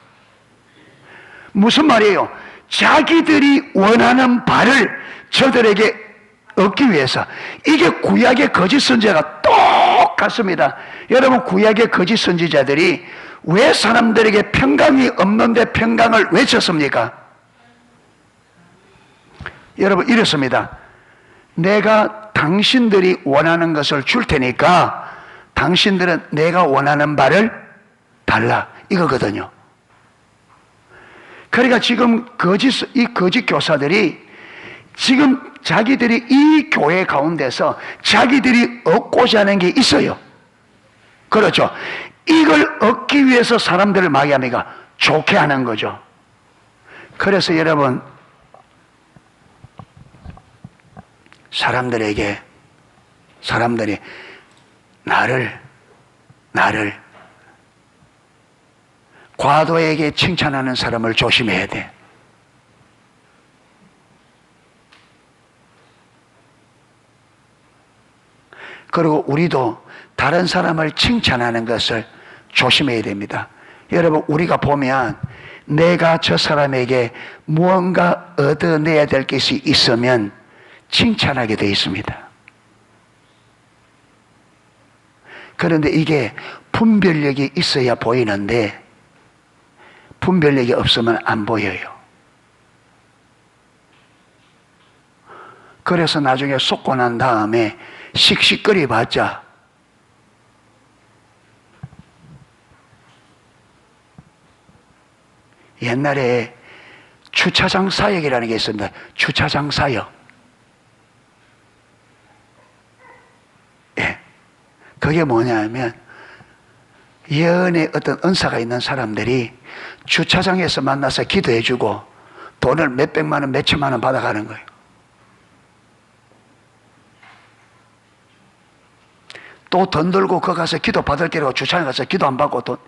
무슨 말이에요? 자기들이 원하는 바를 저들에게 얻기 위해서. 이게 구약의 거짓 선지자가 똑같습니다. 여러분, 구약의 거짓 선지자들이 왜 사람들에게 평강이 없는데 평강을 외쳤습니까? 여러분, 이렇습니다. 내가 당신들이 원하는 것을 줄 테니까 당신들은 내가 원하는 바를 달라, 이거거든요. 그러니까 지금 이 거짓 교사들이 지금 자기들이 이 교회 가운데서 자기들이 얻고자 하는 게 있어요. 그렇죠. 이걸 얻기 위해서 사람들을 마귀합니까? 좋게 하는 거죠. 그래서 여러분, 사람들이 나를 과도에게 칭찬하는 사람을 조심해야 돼. 그리고 우리도 다른 사람을 칭찬하는 것을 조심해야 됩니다. 여러분, 우리가 보면 내가 저 사람에게 무언가 얻어내야 될 것이 있으면 칭찬하게 되어 있습니다. 그런데 이게 분별력이 있어야 보이는데 분별력이 없으면 안 보여요. 그래서 나중에 속고 난 다음에 씩씩거리 봤자 옛날에 주차장 사역이라는 게 있습니다. 주차장 사역. 예. 그게 뭐냐면 예언의 어떤 은사가 있는 사람들이 주차장에서 만나서 기도해주고 돈을 몇백만 원, 몇천만 원 받아가는 거예요. 또 돈 들고 거기 가서 기도 받을 게라고 주차장에 가서 기도 안 받고 돈.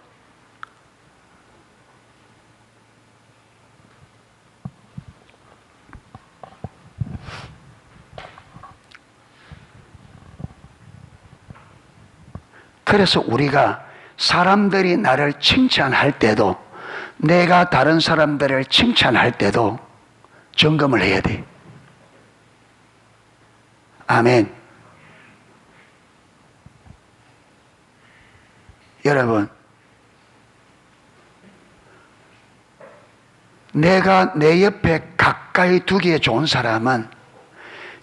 그래서 우리가 사람들이 나를 칭찬할 때도, 내가 다른 사람들을 칭찬할 때도 점검을 해야 돼. 아멘. 여러분, 내가 내 옆에 가까이 두기에 좋은 사람은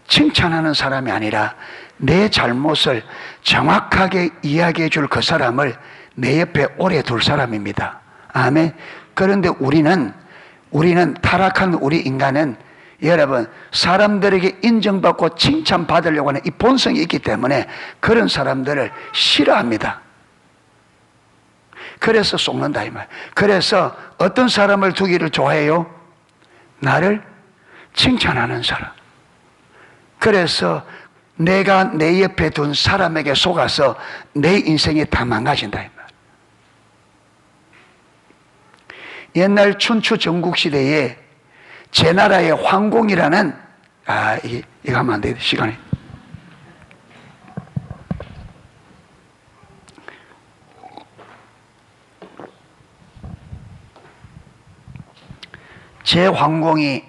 칭찬하는 사람이 아니라 내 잘못을 정확하게 이야기해 줄 그 사람을 내 옆에 오래 둘 사람입니다. 아멘. 그런데 우리는 타락한 우리 인간은, 여러분, 사람들에게 인정받고 칭찬받으려고 하는 이 본성이 있기 때문에 그런 사람들을 싫어합니다. 그래서 속는다 이 말. 그래서 어떤 사람을 두기를 좋아해요? 나를 칭찬하는 사람. 그래서 내가 내 옆에 둔 사람에게 속아서 내 인생이 다 망가진다 이 말. 옛날 춘추 전국시대에 제나라의 황공이라는, 이거 하면 안 돼, 시간이. 제 황공이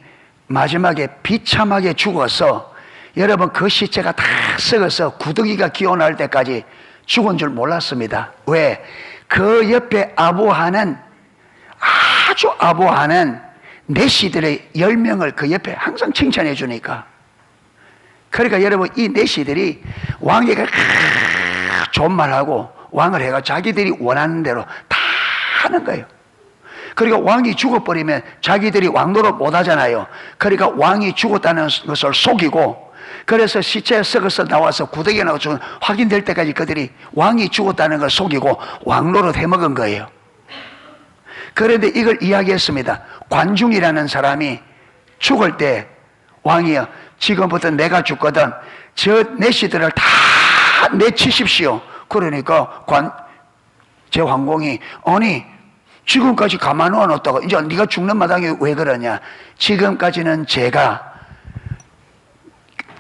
마지막에 비참하게 죽어서, 여러분, 그 시체가 다 썩어서 구더기가 기어날 때까지 죽은 줄 몰랐습니다. 왜? 그 옆에 아주 아부하는 내시들의 10명을 그 옆에 항상 칭찬해 주니까. 그러니까 여러분, 이 내시들이 왕에게 좋은 말하고 왕을 해가 자기들이 원하는 대로 다 하는 거예요. 그러니까 왕이 죽어버리면 자기들이 왕노릇 못하잖아요. 그러니까 왕이 죽었다는 것을 속이고, 그래서 시체에 썩어서 나와서 구더기가 나와서 확인될 때까지 그들이 왕이 죽었다는 걸 속이고 왕노릇 해먹은 거예요. 그런데 이걸 이야기했습니다. 관중이라는 사람이 죽을 때 왕이요, 지금부터 내가 죽거든 저 내시들을 다 내치십시오. 그러니까 제 황공이, 아니 지금까지 가만 놓아놓다가 이제 네가 죽는 마당에 왜 그러냐. 지금까지는 제가,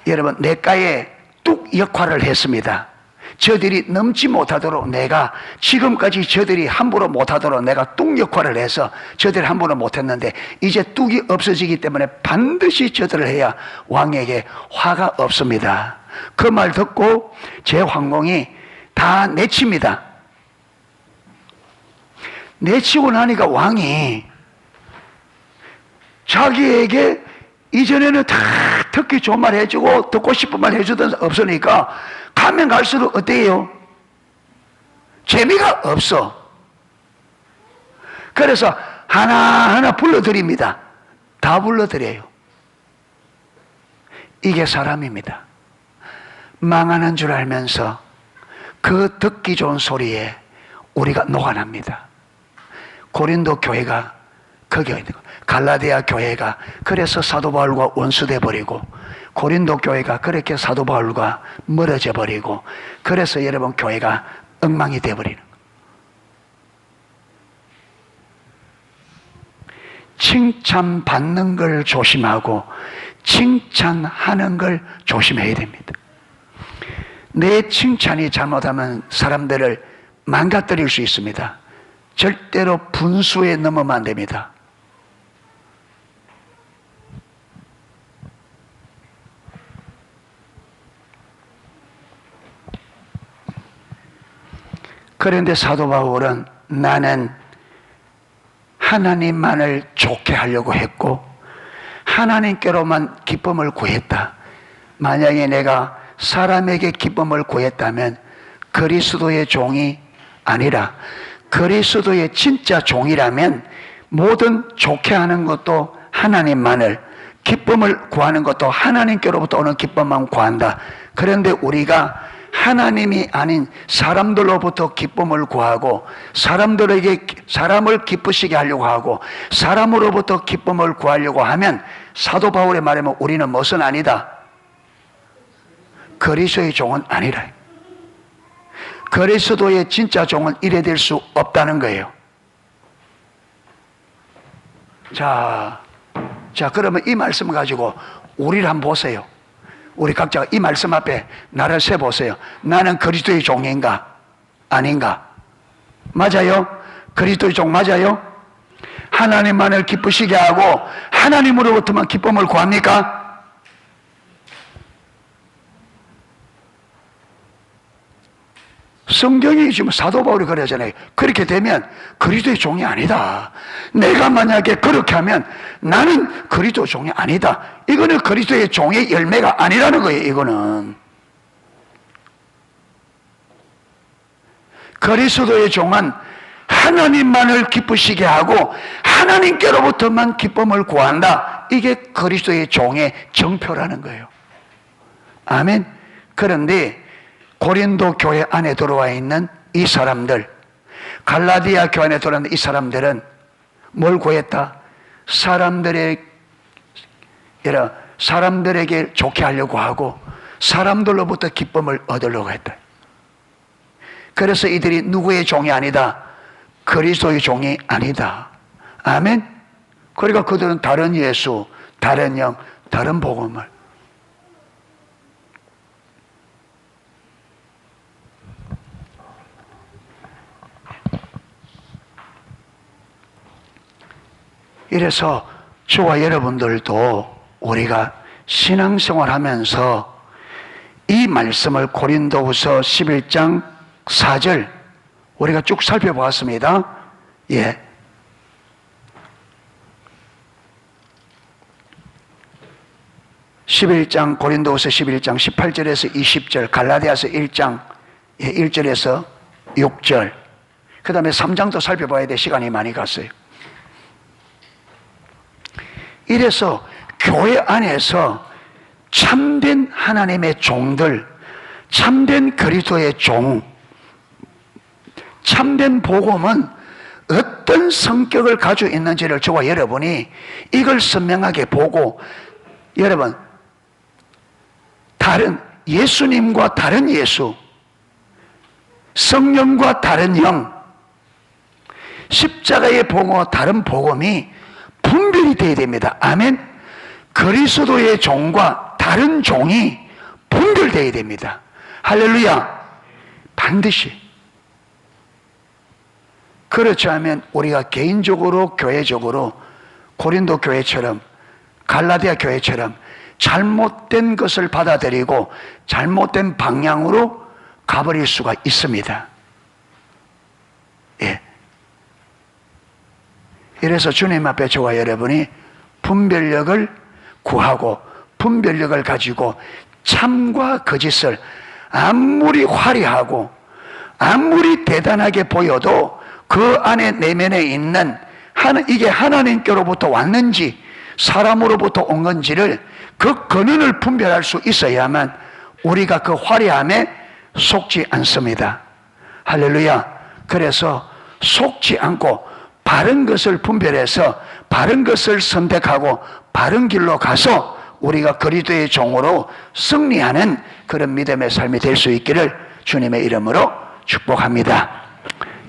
여러분, 내과에 뚝 역할을 했습니다. 저들이 넘지 못하도록 내가 지금까지 저들이 함부로 못하도록 내가 뚝 역할을 해서 저들이 함부로 못했는데 이제 뚝이 없어지기 때문에 반드시 저들을 해야 왕에게 화가 없습니다. 그 말 듣고 제 황공이 다 내칩니다. 내치고 나니까 왕이 자기에게 이전에는 다 듣기 좋은 말 해주고 듣고 싶은 말 해주던 없으니까 가면 갈수록 어때요? 재미가 없어. 그래서 하나하나 불러드립니다. 다 불러드려요. 이게 사람입니다. 망하는 줄 알면서 그 듣기 좋은 소리에 우리가 녹아납니다. 고린도 교회가 그 교회, 갈라디아 교회가 그래서 사도 바울과 원수돼 버리고, 고린도 교회가 그렇게 사도 바울과 멀어져 버리고, 그래서 여러분 교회가 엉망이 돼 버리는 거예요. 칭찬받는 걸 조심하고 칭찬하는 걸 조심해야 됩니다. 내 칭찬이 잘못하면 사람들을 망가뜨릴 수 있습니다. 절대로 분수에 넘으면 안 됩니다. 그런데 사도 바울은 나는 하나님만을 좋게 하려고 했고 하나님께로만 기쁨을 구했다. 만약에 내가 사람에게 기쁨을 구했다면 그리스도의 종이 아니라 그리스도의 진짜 종이라면 모든 좋게 하는 것도 하나님만을, 기쁨을 구하는 것도 하나님께로부터 오는 기쁨만 구한다. 그런데 우리가 하나님이 아닌 사람들로부터 기쁨을 구하고 사람을 기쁘시게 하려고 하고 사람으로부터 기쁨을 구하려고 하면 사도 바울의 말이면 우리는 무엇은 아니다? 그리스도의 종은 아니라. 그리스도의 진짜 종은 이래 될 수 없다는 거예요. 자, 그러면 이 말씀 가지고 우리를 한번 보세요. 우리 각자가 이 말씀 앞에 나를 세보세요. 나는 그리스도의 종인가? 아닌가? 맞아요? 그리스도의 종 맞아요? 하나님만을 기쁘시게 하고 하나님으로부터만 기쁨을 구합니까? 성경이 지금 사도 바울이 그러잖아요. 그렇게 되면 그리스도의 종이 아니다. 내가 만약에 그렇게 하면 나는 그리스도의 종이 아니다. 이거는 그리스도의 종의 열매가 아니라는 거예요. 이거는 그리스도의 종은 하나님만을 기쁘시게 하고 하나님께로부터만 기쁨을 구한다. 이게 그리스도의 종의 정표라는 거예요. 아멘. 그런데 고린도 교회 안에 들어와 있는 이 사람들, 갈라디아 교회 안에 들어와 있는 이 사람들은 뭘 구했다? 사람들에게 좋게 하려고 하고 사람들로부터 기쁨을 얻으려고 했다. 그래서 이들이 누구의 종이 아니다? 그리스도의 종이 아니다. 아멘. 그러니까 그들은 다른 예수, 다른 영, 다른 복음을. 이래서 저와 여러분들도 우리가 신앙생활 하면서 이 말씀을 고린도후서 11장 4절 우리가 쭉 살펴보았습니다. 예. 고린도후서 11장 18절에서 20절, 갈라디아서 1장 1절에서 6절, 그 다음에 3장도 살펴봐야 돼. 시간이 많이 갔어요. 이래서 교회 안에서 참된 하나님의 종들, 참된 그리스도의 종, 참된 복음은 어떤 성격을 가지고 있는지를 저와 여러분이 이걸 선명하게 보고, 여러분 다른 예수님과 다른 예수, 성령과 다른 영, 십자가의 복음과 다른 복음이 분별이 되어야 됩니다. 아멘. 그리스도의 종과 다른 종이 분별되어야 됩니다. 할렐루야. 반드시. 그렇지 않으면 우리가 개인적으로 교회적으로 고린도 교회처럼 갈라디아 교회처럼 잘못된 것을 받아들이고 잘못된 방향으로 가버릴 수가 있습니다. 예. 이래서 주님 앞에 저와 여러분이 분별력을 구하고 분별력을 가지고 참과 거짓을 아무리 화려하고 아무리 대단하게 보여도 그 안에 내면에 있는 이게 하나님께로부터 왔는지 사람으로부터 온 건지를 그 근원을 분별할 수 있어야만 우리가 그 화려함에 속지 않습니다. 할렐루야. 그래서 속지 않고 바른 것을 분별해서 바른 것을 선택하고 바른 길로 가서 우리가 그리스도의 종으로 승리하는 그런 믿음의 삶이 될 수 있기를 주님의 이름으로 축복합니다.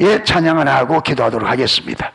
예, 찬양을 하고 기도하도록 하겠습니다.